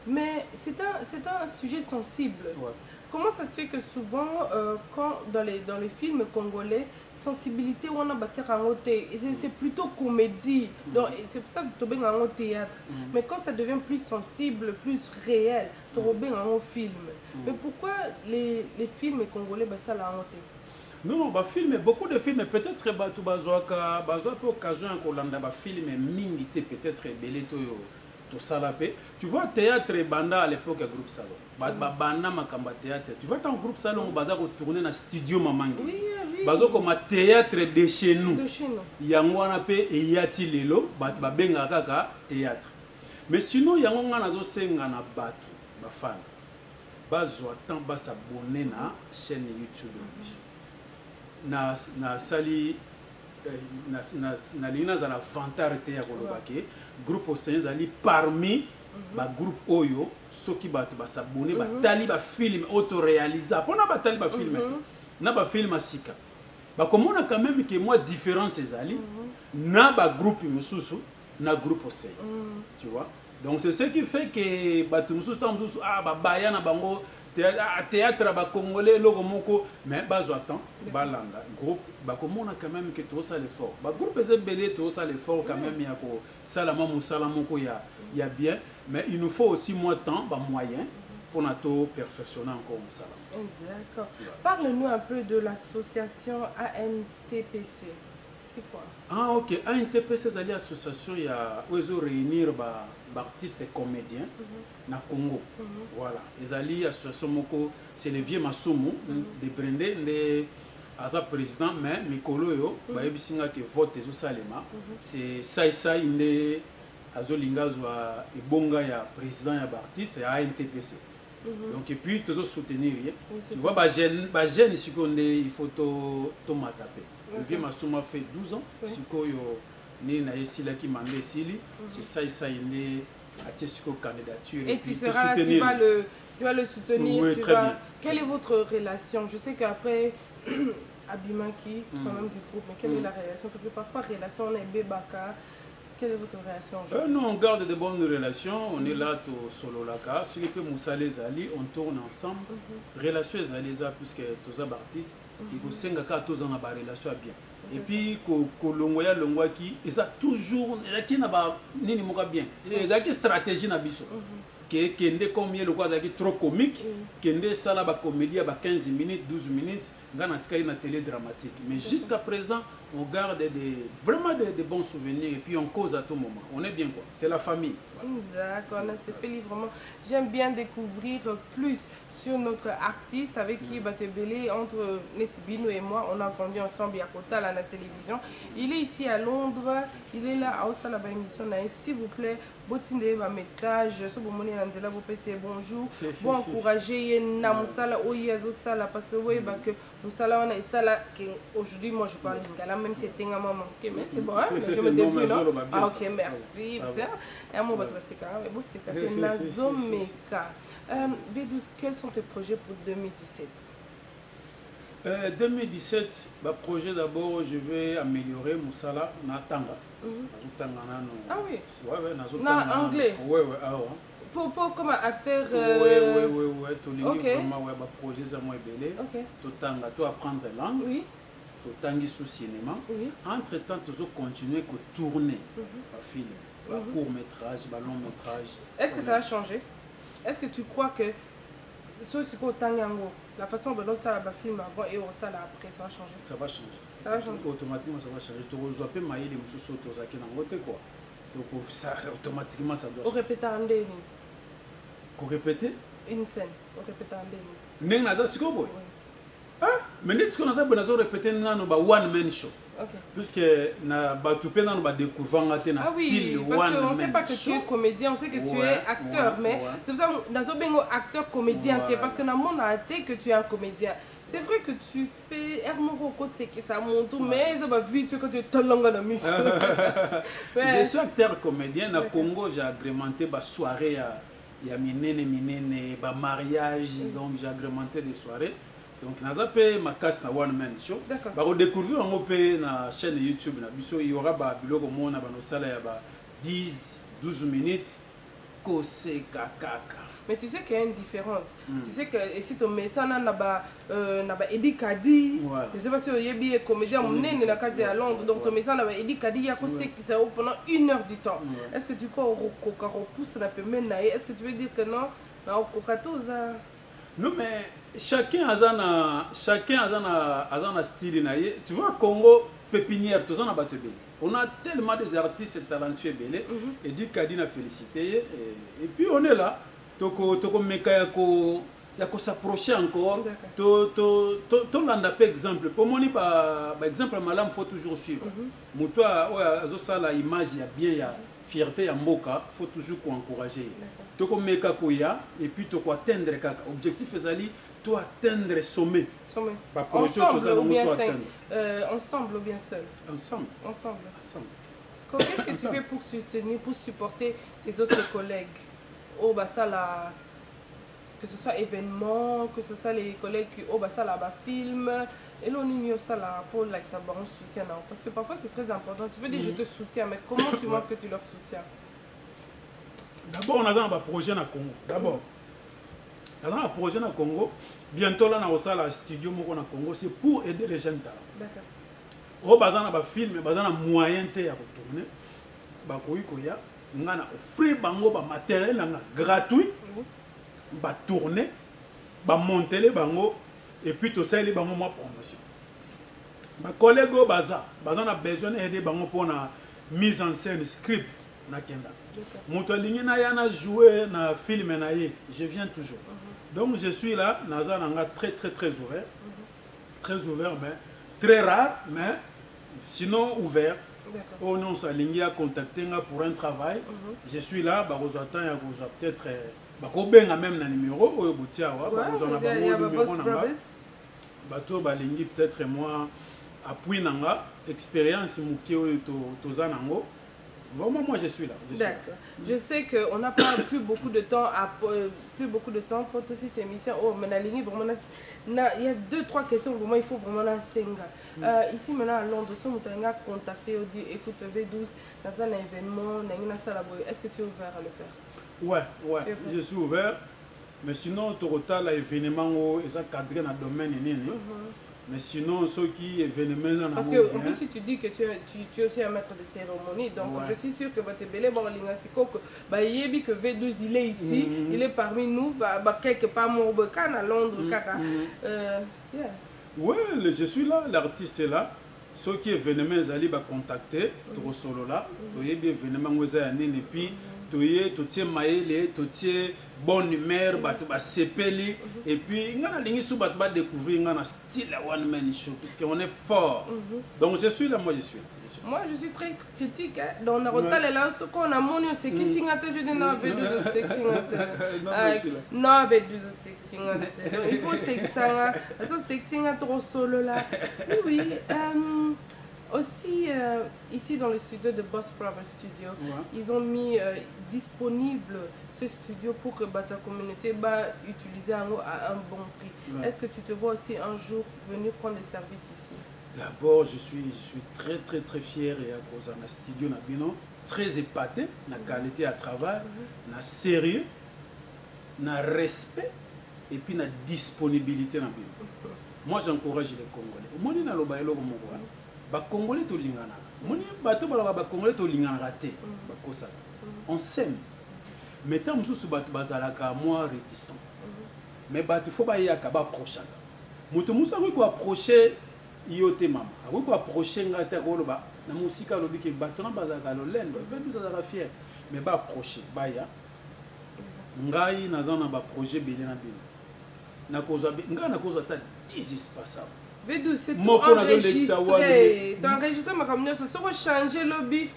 Mais c'est un sujet sensible. Comment ça se fait que souvent quand dans les films congolais sensibilité on a bâti en côté c'est plutôt comédie, donc c'est pour ça que tu es en théâtre. Mais quand ça devient plus sensible, plus réel, tu es en film. Mais pourquoi les films congolais ça la honte? Non, bah film, beaucoup de films, peut-être bah tu bazoaka occasion kolanda ba film mingité peut-être belé to salapé. Tu vois théâtre banda à l'époque à groupe salon. Banda makamba théâtre. Tu vois ton groupe salon baza ko tourner na studio Mamangi. Oui. Bazo comme théâtre de chez nous. Yango wana pe eyati lelo bat ba benga kaka théâtre. Mais sinon yango ngana zo senga na batu ba fan. Bazo attend ba s'abonner na chaîne YouTube. Na sali na lina za la vantarité ya kolobake groupe Océan ali parmi ba groupe oyo soki bato ba s'abonner ba tali ba film auto-réalisé pona ba tali ba film na ba film asika ba komona quand même que moi différence ezali na ba groupe mususu na groupe Océan tu vois, donc c'est ce qui fait que bato mususu tamsusu ba baya na bango théâtre ba congolais loko moko mais bazo attend balanda groupe ba komona quand même que tout ça l'effort ba groupe ezebelé tout ça l'effort quand même ya ko salama musala moko ya bien, mais il nous faut aussi moins de temps ba moyen pour nous perfectionner encore ça. D'accord. Parle-nous un peu de l'association ANTPC. C'est quoi? Ah ok, ANTPC c'est l'association il y a où ils réunir ba artistes et comédiens na Congo. Voilà, ils allaient association moko, c'est le vieux Masumu de Brendé de asa président mais mikolo yo ba yebisinga que vote zo salema c'est sai inde azolinga zwa ebonga ya président ya ba artiste ya ANTPC. Donc et puis toujours soutenir, tu vois ba jeune sikonde il faut to mataper. Le vieux Masumu a fait 12 ans sikoyo ni na esila ki mandé sili, c'est ça inde a siko candidature et tu seras tu vas le soutenir. Oui, très bien. Quelle est votre relation? Je sais qu'après Abimaki quand même du groupe, mais quelle est la relation? Parce que parfois relation on est bébaka. Quelle est votre relation? Non, on garde de bonnes relations. On est là au solo laka. Si que Moussa les Ali, on tourne ensemble. Relation les Ali puisque tous les artistes, ils vous sentent que tous en a relation bien. Et puis kolongoya longwaki eza toujours qui na ba nini moka bien eza qui stratégie na biso que kende comme le quoi trop comique kende sala ba comédie ba 15 minutes 12 minutes ngana tika na télé dramatique mais jusqu'à présent on garde vraiment des bons souvenirs et puis on cause à tout moment. On est bien quoi. C'est la famille. D'accord, c'est vraiment. J'aime bien découvrir plus sur notre artiste avec qui Batebele, entre Netibino et moi, on a grandi ensemble à Kota, à la télévision. Il est ici à Londres, il est là à Osala émission. S'il vous plaît, botine un message, vous passez bonjour, bon encourager Namusala Oyazo Sala parce que vous voyez que Musala on a Sala aujourd'hui moi je parle lingala même si c'est un maman. OK, mais c'est bon, hein? Je me débrouille non. Ah, OK, merci. Et à moi votre c'est quand même beau c'est Nazomeka. B12, quels sont tes projets pour 2017? 2017, bah, projet d'abord, je vais améliorer Moussala na Tanga. Ah oui? Ouais, na anglais? Ouais, ah ouais. Pour comme acteur. Ouais, tout le monde vraiment ouais, bah, projet ça moi belé. Tout Tanga, tout apprendre langue. Oui. Tout tangi sous cinéma. Oui. Entre temps, toujours continuer que tourner un film, un court métrage, un long métrage. Est-ce que ça va changer? Est-ce que tu crois que la façon dont ça va film avant et ça après, ça va changer? Ça va changer. Ça va changer. Automatiquement, ça va changer. Tu reçois pas maïs les moussous autos à qui n'en quoi. Donc ça automatiquement ça doit. On répète en déni. Qu'on répète? Une scène. On répète en déni. N'est pas ça boy. Ah, mais n'est-ce qu'on a ça besoin de répéter dans nos one man show. Okay. Puisque na batupé dans ba découvrir na style one man. Parce qu'on sait pas que tu es comédien, on sait que tu es acteur, mais c'est pour ça dans un bengo acteur comédien parce que dans mon athée que tu es un comédien. C'est vrai que tu fais Hermoroko c'est que ça monte mais ça va vite quand tu es talent dans la mission. Je suis acteur comédien na Congo, j'ai agrémenté ba soirée il y a minene ba mariage donc j'ai agrémenté des soirées. Donc, nous avons ma casse na one man show. Bah, on découvre un peu na chaîne YouTube na biso il y aura ba biloko mona ba no sala ya ba 10 12 minutes kose kakaka. Mais tu sais qu'il y a une différence. Tu sais que si tu mets ça na ba Eddie Kadi, je sais pas si il y a un comédien monene na Kadi à Londres donc tu mets ça na ba Eddie Kadi ya kose qui ça pendant 1 heure du temps. Est-ce que tu crois au repousse na peut mener est-ce que tu veux dire que non na au kokatoza? Non mais chacun a un style. Tu vois, Congo, pépinière, tout ça, on a tellement des artistes talentueux belé. Et dit Kadi a félicité. Et puis on est là. Il y a s'approcher encore. Tu l'as par exemple. Pour moi, par exemple, madame, il faut toujours suivre. Moi, ça, la image, il y a bien, il y a fierté, il y a moka, il faut toujours encourager. Tu et puis tu atteindre l'objectif est atteindre le sommet. Ensemble ou bien seul? Ensemble ou bien seul? Ensemble. Qu'est-ce que tu fais pour soutenir, pour supporter tes autres collègues? Oh, bah ça là, que ce soit événement, que ce soit les collègues qui oh bah ça là, bah film, et l'on ignore ça là pour like ça bah on soutient non parce que parfois c'est très important. Tu peux dire je te soutiens, mais comment tu montres que tu leur soutiens? D'abord, on a un projet na Congo. D'abord, on a un projet na Congo. Bientôt, là, on a un studio na Congo. C'est pour aider les jeunes talents. D'accord. On a un film, on a un moyen de retourner. On a offert un matériel gratuit. On va tourner, on va monter les bangos. Et puis, tout ça, il y a une promotion. Mes collègues, on a besoin d'aider pour la mise en scène, script. Moto lingina yana jouer na film na ye, je viens toujours. Donc je suis là, naza nanga très ouvert. Très ouvert mais très rare mais sinon ouvert. Oh non, ça lingia contacter pour un travail. Je suis là, bah vous attend ya vous peut-être bah ko benga même na numéro oyo botia wa bah vous en a numéro nanga. Bato ba lingi peut-être moi appui nanga expérience muki oyo to zanango. Vraiment, moi je suis là. D'accord. Je sais qu'on n'a pas plus beaucoup de temps pour toutes ces émissions. Oh, mais la ligne vraiment, il y a 2-3 questions vraiment, il faut vraiment la senga. Ici maintenant à Londres, si on a contacté, on dit écoute V12, dans un événement, est-ce que tu es ouvert à le faire? Ouais, je suis ouvert. Mais sinon, tu as l'événement où ils ont cadré dans le domaine. Mais sinon, ceux qui événements... Parce que en plus, si tu dis que tu es aussi un maître de cérémonie, donc je suis sûr que Batebele Balingasiko, que V12 il est ici, il est parmi nous, quelque part à Londres, Oui, je suis là, l'artiste est là. Ceux qui événements allaient contacter, trop solo là, tu es bien événement et puis tu tiens maïle, tu tiens bonne humeur, tu vas s'épeler et puis on a découvrir un style one man show puisqu'on est fort. Donc je suis là, moi je suis. Moi je suis très critique. Donc on a retardé là ce qu'on a monné, c'est qui signe à te je dis non avec 12 sexy. Non avec 12 sexy. Il faut sexy, ça sexy trop solo là. Oui. Aussi, ici dans le studio de Boss Brother Studio, ils ont mis disponible ce studio pour que ta communauté utilise à un bon prix. Est-ce que tu te vois aussi un jour venir prendre des services ici? D'abord, je suis très fier et à cause de studio nabino, très épaté, la qualité à travail, la sérieux, la respect et puis la disponibilité nabino. Moi, j'encourage les Congolais. Moi, je suis là. Congolais to lingana. Moni bato ba Congolais to lingana raté. Bakosa. On s'aime. Mais tant mususu bato bazalaka moi réticent. Mais bato faut ba yaka ba approcher. Mutu musa ko approcher yote mama. Ko approcher ngata ko loba na musika lobi ke bato na bazalaka lo lendo. Vedu bazalaka fier. Mais ba approcher ba ya. Ngai nazana ba projet belé na bino. Na koza nga na koza ta 10 espaces. V12, c'est tout enregistré. Tu as enregistré ma caméra, ça sera changé le lobby.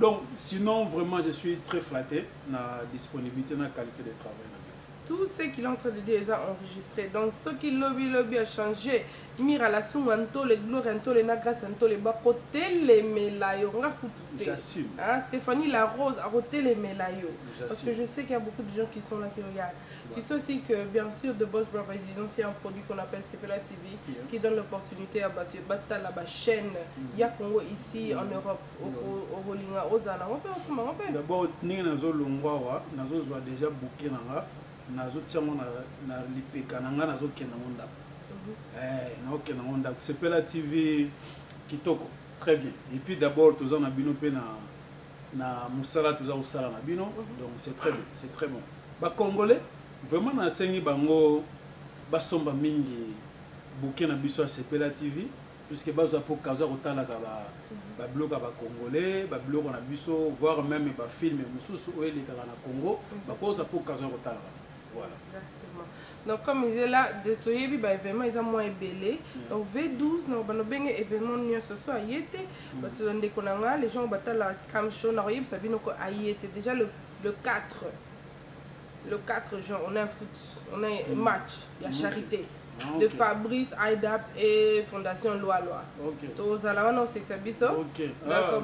Donc, sinon, vraiment, je suis très flatté dans la disponibilité, dans la qualité de travail. Tout ce qu'il est en train de dire est enregistré. Donc, ce qui lobby a changé, Mira la Soumanto, les Gloranto, les Nagasanto, les Bakoté, les Melayo. J'assume. Stéphanie La Rose a roté les Melayo. Parce que je sais qu'il y a beaucoup de gens qui sont là qui regardent. Tu sais aussi que, bien sûr, de Boss Brothers, ils ont aussi un produit qu'on appelle Sepela TV qui donne l'opportunité à battre la chaîne Yakongo ici en Europe, au Rolinga, aux Zana. On peut ensemble, on peut. D'abord, nous avons déjà booké. Na lipeka nanga nazokenda ngonda nakokenda ngonda Sepela TV kitoko très bien et puis d'abord toza na bino pe na musala toza osala na bino donc c'est très bien, c'est très bon. Ba Congolais vraiment na sengi bango basomba mingi bouquet na biso Sepela TV puisque bazo pour kaza kotala ka ba blog ba Congolais ba blog na biso voir même ba film mususu oele kala na Congo ba koza pour kaza kotala. Voilà. Exactement. Donc comme il est là, de Toyebi, événement ils ont moins belé. Donc V12, nous avons bien événement ce soir ayete. Les gens battent la scam show. Nous avons ça déjà le 4. Le 4 juin, on a un foot, on a un match, il y a charité. De Fabrice, IDAP et Fondation Loi. Tous à la on sait que c'est ça. D'accord,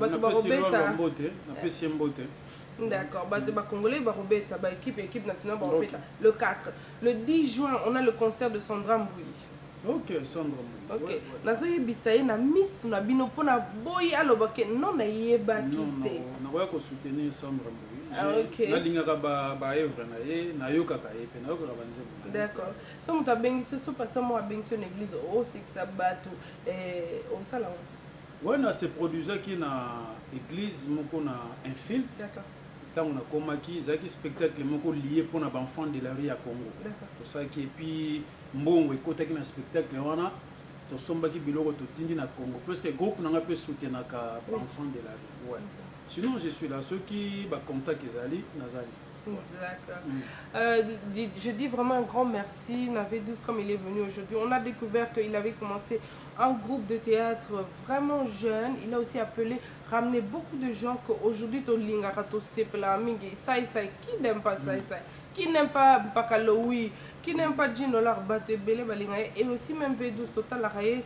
d'accord, Congolais, équipe nationale, le 4. Le 10 juin, on a le concert de Sandra Mbouyi. Ok, Sandra Mbouyi. Ok, nazoye bisaye na miss na bino pona boy alobake non na yeba kité. Na koya ko soutenir Sandra Mbouyi. Ok. Na lingaka ba œuvre na ye, na yokaka ye pe na yoka banze. D'accord. So muta bengi so passa mo bengi sur l'église au siksa bato au salon. Ouais, na se produisait qui na église moko na un film. D'accord. On a commis un spectacle lié pour les enfants de la rue à Congo. Pour ça qui et puis bon écoute un spectacle on a to somba qui biloko to tindi na Congo parce que groupe n'a pas soutien na ka enfants de la rue. Ouais. Sinon je suis là ceux qui ba contact ezali nazali. D'accord. Je dis vraiment un grand merci. V12 comme il est venu aujourd'hui. On a découvert qu'il avait commencé un groupe de théâtre vraiment jeune. Il a aussi ramené beaucoup de gens qu'aujourd'hui, qui n'aime pas ça, qui n'aime pas Bakaloui, qui n'aime pas Ginolar, et aussi même V12 Total Araye.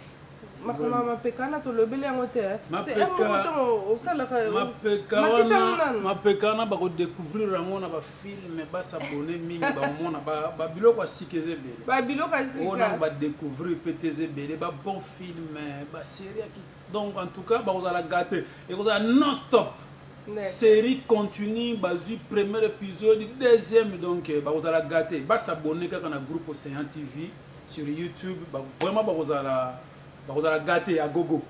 Mapekana to le belé en hauteur. C'est un moment au salaire. Mapekana ba découvrir rango na ba film ba s'abonner mingi ba mona ba biloko sikeze belé. Ba biloko sikeze. On va découvrir PTZ belé ba bon film ba série qui donc en tout cas ba vous allez gâter et vous allez non stop. série continue bazui premier épisode deuxième donc vous allez gâter ba s'abonner quand on a groupe Océan TV sur YouTube vraiment vous allez gâter à gogo.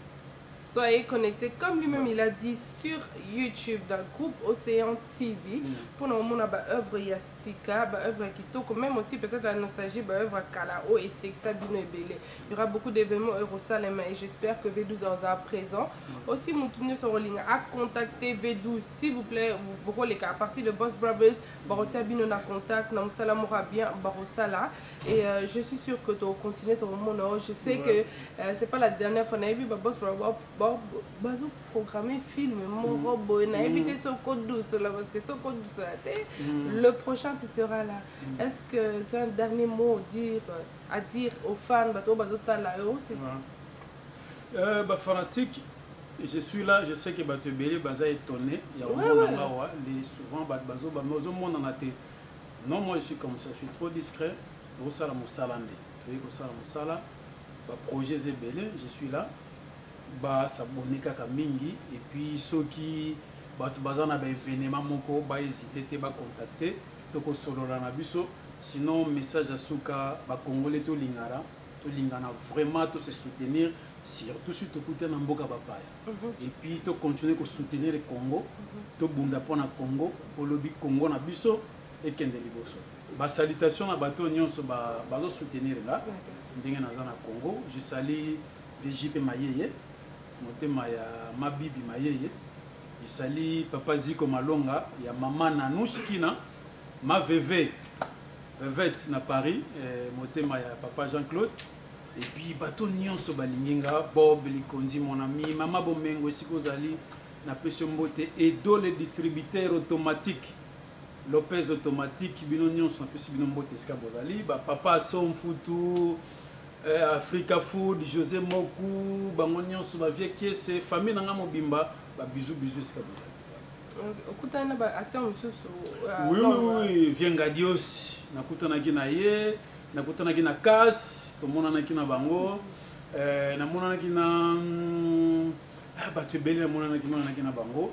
Soyez connectés, comme lui-même il a dit, sur YouTube, dans le groupe Océan TV. Pour nous, on a une œuvre Yastika, une œuvre Kitoko, même aussi peut-être la nostalgie, une œuvre Kalao et Sexa Bino et Belé. Il y aura beaucoup d'événements Eurosalem et j'espère que V12 sera présent. Aussi, Moutounio sur ligne à contacter V12, s'il vous plaît, vous voulez qu'à partir de Boss Brothers, Barotia Bino na contact, Nam Salamora bien, Barosala. Et je suis sûre que tu vas continuer ton moment. Je sais que c'est pas la dernière fois qu'on a vu Boss Brothers. Bazo programmer film mon robot n'a évité ce code douce là parce que ce code douce le prochain tu seras là. Est-ce que tu as un dernier mot à dire aux fans bateau bazo là aussi fanatique je suis là je sais que bato belé baza étonné il y a les souvent bazo monde en a été non moi je suis comme ça je suis trop discret au sala mosalande tu au sala mosala ba projet zebelé je suis là ba s'abonner kaka mingi et puis ceux qui bato bazana ba événement moko ba hésiter te ba contacter toko solo na biso sinon message à souka ba congolais to lingana vraiment to se soutenir surtout si to kuta na mboka bapaya et puis to continuer ko soutenir le Congo to bunda pona Congo pour le Congo na biso et kende liboso ba salutation na bato nyonso ba zo soutenir là ndenge na za na Congo je salue VJP Mayeye motema ya mabibi Mayeye je salue papa Ziko Malonga ya mama Nanushkina ma VV Vevette na Paris motema ya papa Jean-Claude et puis bato nyonso balingenga Bob Likonzi mon ami mama Bomengo siko zali na peso mbote et do les distributeurs automatiques Lopez automatique bino nyonso na peso bino mbote sika bozali ba papa Somfutu Africa Food José Moku bango nyonso ba vie kiese famille nanga mobimba ba bisous sika bozali okutana ba acteur mususu oui Viengadios nakutana kina ye nakutana kina Kas tomonana kina bango namonana kina bato belé namonana kina bango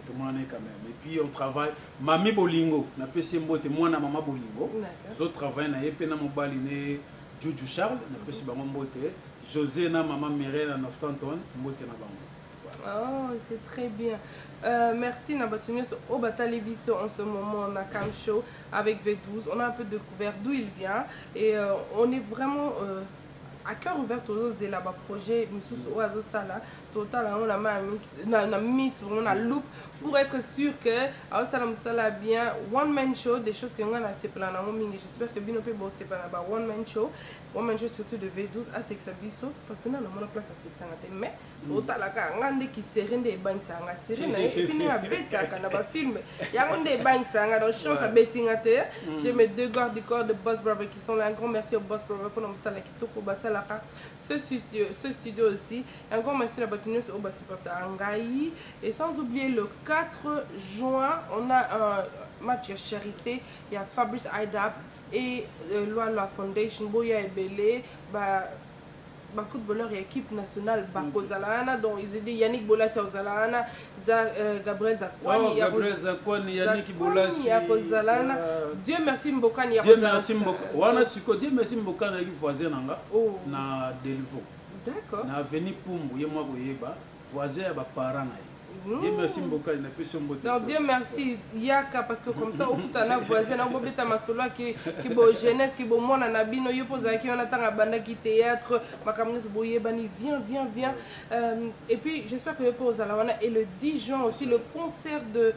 tomonana quand même et puis on travaille Mami Bolingo na pesi mbote mwana mama Bolingo zo travaille na yepe na mobali ne Juju Charles na pesi bango mbote José na maman Mireille na Noftanton mbote na bango. Oh, c'est très bien. Merci Nabatunius au Batalibiso en ce moment on a Cam Show avec V12. On a un peu découvert d'où il vient et on est vraiment à cœur ouvert aux là-bas projet Moussous Oazo Sala total on a mis on a loupe pour être sûr que Salam Sala bien one man show des choses que on a c'est plan j'espère que Binope bon c'est pas là one man show surtout de V12 à Sexabiso parce que non on a place à Sexangate mais total la ngande qui serine des banques ça nga serine et puis na beta kana ba film ya ngonde banques ça nga donc chance à betting à terre j'ai mes deux gardes du corps de Boss Brother qui sont là un grand merci au Boss Brother pour nous sala qui toko basala ce studio aussi un grand merci à Batunius au Basipota Angaï et sans oublier le 4 juin on a un match de charité il y a Fabrice Aidap et Loa Foundation Boya et Belé footballeur et équipe nationale Bakozalana dont ils ont dit Yannick Bolassi Ozalana Gabriel Zakwani Yannick Bolassi Dieu merci Mbokani Dieu merci Mbokani wana siko Dieu merci Mbokani avec voisin nanga na Delvaux d'accord na avenue Pumbu ye moi boyeba voisin ya ba parents na Dieu merci Mbokani na peso mbote non Dieu merci Yaka parce que comme ça okutana voisin na bobeta masolo qui bo jeunesse qui bo mona na bino yo poza ki on attend banda qui théâtre makamnes boyebani viens et puis j'espère que pour Zalawana et le 10 juin aussi le concert de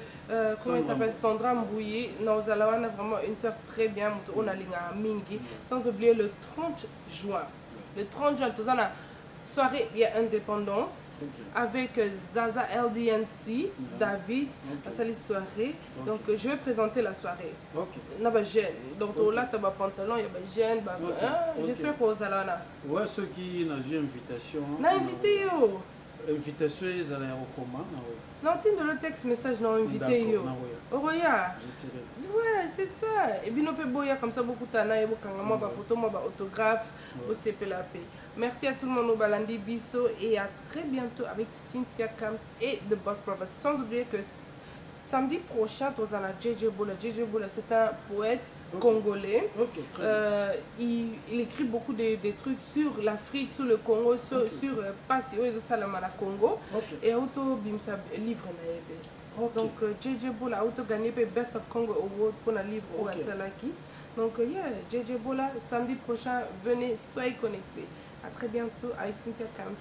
comment il s'appelle Sandra Mbouye non Zalawana vraiment une sœur très bien on a linga mingi sans oublier le 30 juin tout ça là soirée il y a indépendance avec Zaza LDNC David à sa soirée donc je vais présenter la soirée na ba jeune donc là tu as pantalon il y a ba jeune j'espère que vous allez là ouais ceux qui n'a eu invitation na invité yo invitation ezala ya kokoma non tinde le texte message non invité yo oroya ouais c'est ça et bino pe boya comme ça beaucoup tana et bokanga moi ba photo moi ba autographe au CPLAP. Merci à tout le monde au Balandi Bisso et à très bientôt avec Cynthia Kams et The Boss Brothers. Sans oublier que samedi prochain, tu as JJ Bola. JJ Bola, c'est un poète congolais. Il écrit beaucoup de trucs sur l'Afrique, sur le Congo, sur Passio et Salamana Congo. Et auto bimsa livre na yebe. Donc JJ Bola auto gagné Best of Congo Award pour un livre au Salaki. Donc JJ Bola samedi prochain, venez, soyez connectés. À très bientôt avec Cynthia Kams.